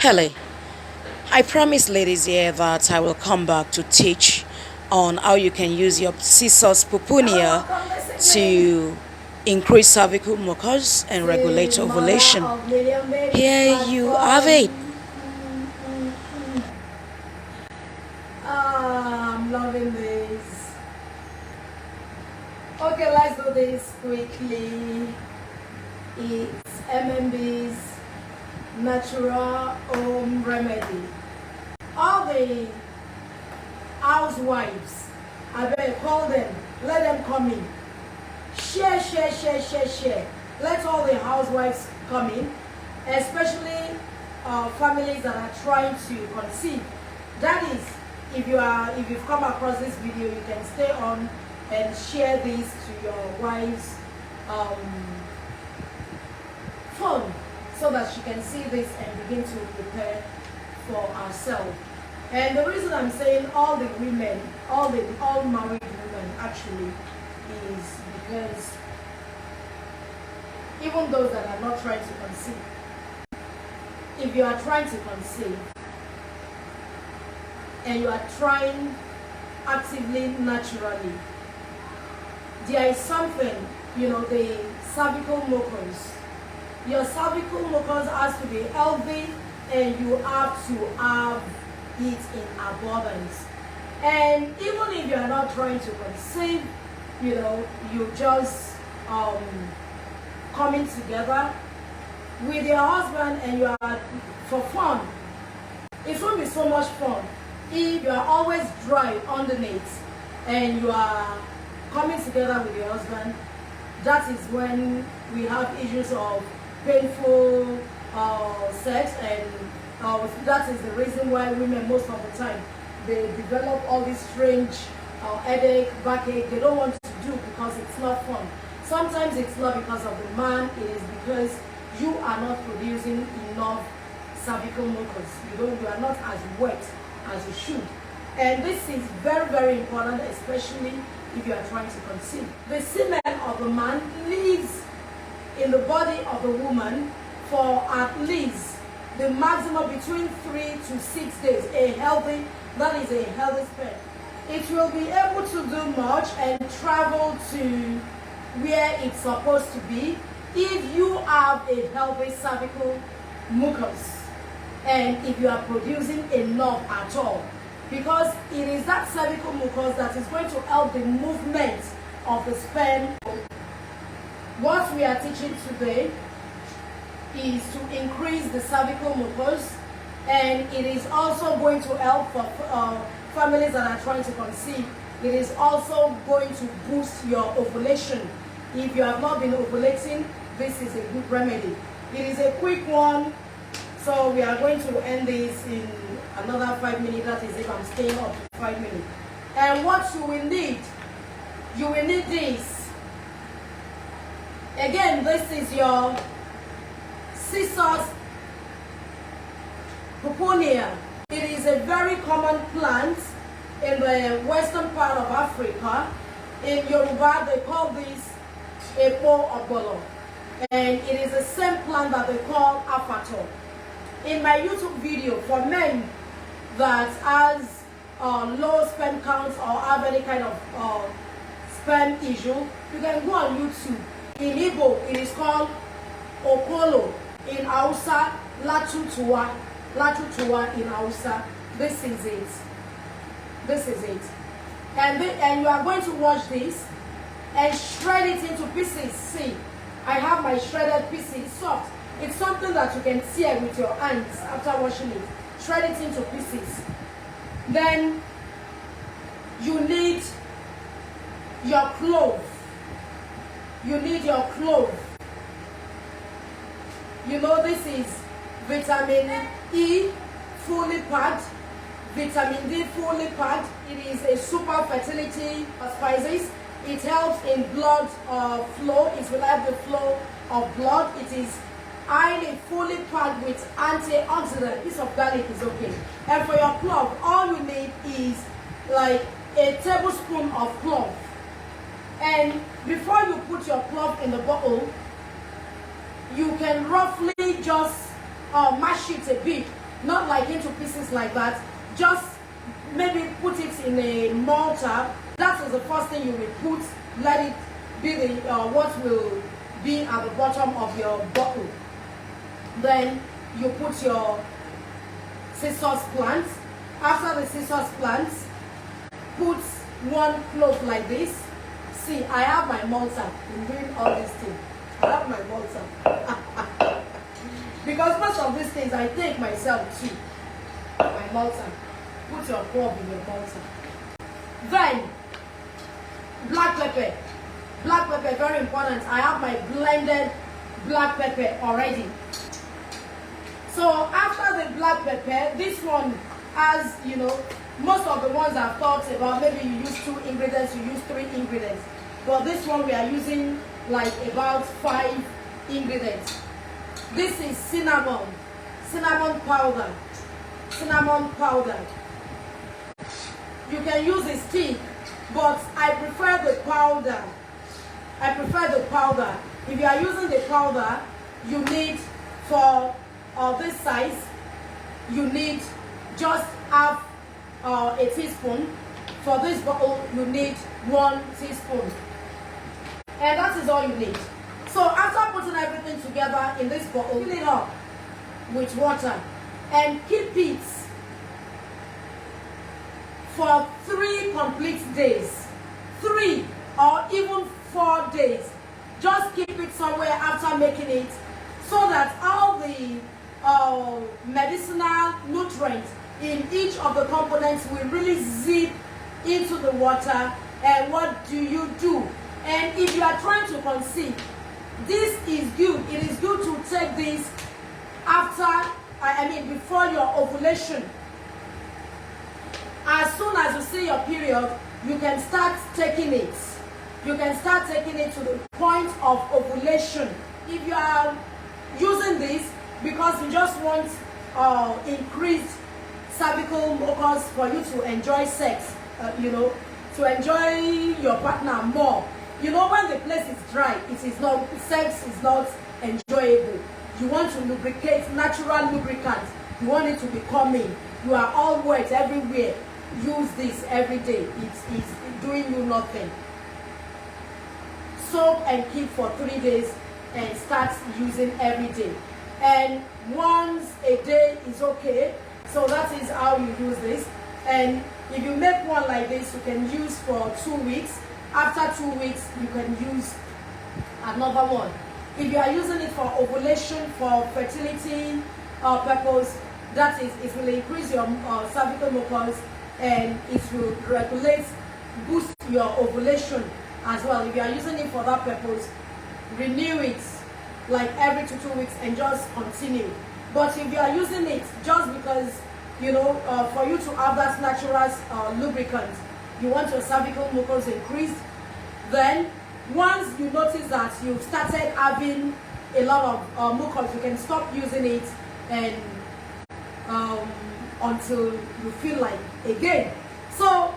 Hello. I promise, ladies, here that I will come back to teach on how you can use your scissors pupunia to increase cervical mucus and regulate ovulation. Here you have it. I'm loving this. Okay, let's do this quickly. It's MMB's natural home remedy. All the housewives, I better call them, let them come in. Share, share, share, share, share. Let all the housewives come in, especially families that are trying to conceive. That is, if you've come across this video, you can stay on and share this to your wife's phone so that she can see this and begin to prepare for herself. And the reason I'm saying all the women, all married women actually, is because even those that are not trying to conceive, if you are trying to conceive and you are trying actively, naturally, there is something, the cervical mucus. Your cervical mucus has to be healthy and you have to have it in abundance. And even if you are not trying to conceive, you just coming together with your husband and you are for fun. It won't be so much fun if you are always dry underneath and you are coming together with your husband. That is when we have issues of painful sex, and that is the reason why women most of the time they develop all these strange headache, backache. They don't want to do because it's not fun. Sometimes it's not because of the man, it is because you are not producing enough cervical mucus. You are not as wet as you should. And this is very, very important, especially if you are trying to conceive. The semen of the man lives in the body of the woman for at least the maximum between 3 to 6 days. That is a healthy sperm. It will be able to do much and travel to where it's supposed to be if you have a healthy cervical mucus and if you are producing enough at all, because it is that cervical mucus that is going to help the movement of the sperm. What we are teaching today is to increase the cervical mucus, and it is also going to help for families that are trying to conceive. It is also going to boost your ovulation. If you have not been ovulating, this is a good remedy. It is a quick one, so we are going to end this in another 5 minutes. That is if I'm staying up to 5 minutes. And what you will need this. Again, this is your scissors pupunia. It is a very common plant in the western part of Africa. In Yoruba, they call this epo obolo. And it is the same plant that they call afato. In my YouTube video, for men that has low sperm counts or have any kind of sperm issue, you can go on YouTube. In Igbo, it is called Okolo. In Hausa, Latutua. Latutua in Hausa. This is it. This is it. And you are going to wash this and shred it into pieces. See, I have my shredded pieces, soft. It's something that you can tear with your hands after washing it. Shred it into pieces. Then you need your clove. You need your clove. This is vitamin E fully packed, vitamin D fully packed. It is a super fertility spices. It helps in blood flow. It will help the flow of blood. It is highly fully packed with antioxidant. A piece of garlic is okay. And for your clove, all you need is like a tablespoon of clove. And before you put your clove in the bottle, you can roughly just mash it a bit not like into pieces like that. Just maybe put it in a mortar. That is the first thing you will put. Let it be the what will be at the bottom of your bottle. Then you put your scissors plant. After the scissors plants, put one cloth like this. See, I have my mortar in doing all these things. I have my mortar. Because most of these things I take myself too. My mortar. Put your probe in your mortar. Then, black pepper. Black pepper, very important. I have my blended black pepper already. So after the black pepper, this one has, you know, most of the ones I've thought about, maybe you use 2 ingredients, you use 3 ingredients. But this one we are using like about 5 ingredients. This is cinnamon, cinnamon powder, cinnamon powder. You can use a stick, but I prefer the powder. I prefer the powder. If you are using the powder, you need for this size, you need just half a teaspoon. For this bottle, you need 1 teaspoon. And that is all you need. So after putting everything together in this bottle, fill it up with water and keep it for 3 complete days. 3 or even 4 days. Just keep it somewhere after making it so that all the medicinal nutrients in each of the components will really zip into the water. And what do? And if you are trying to conceive, this is good. It is good to take this after, before your ovulation. As soon as you see your period, you can start taking it. You can start taking it to the point of ovulation. If you are using this because you just want increased cervical mucus for you to enjoy sex, to enjoy your partner more. You know, when the place is dry, sex is not enjoyable. You want to lubricate, natural lubricant. You want it to be coming. You are all wet everywhere. Use this every day. It is doing you nothing. Soak and keep for 3 days and start using every day. And once a day is okay. So that is how you use this. And if you make one like this, you can use for 2 weeks. After 2 weeks, you can use another one. If you are using it for ovulation, for fertility purpose, that is, it will increase your cervical mucus and it will regulate, boost your ovulation as well. If you are using it for that purpose, renew it like every 2 weeks and just continue. But if you are using it just because, for you to have that natural lubricant, you want your cervical mucus increased, then once you notice that you've started having a lot of mucus, you can stop using it and until you feel like again. So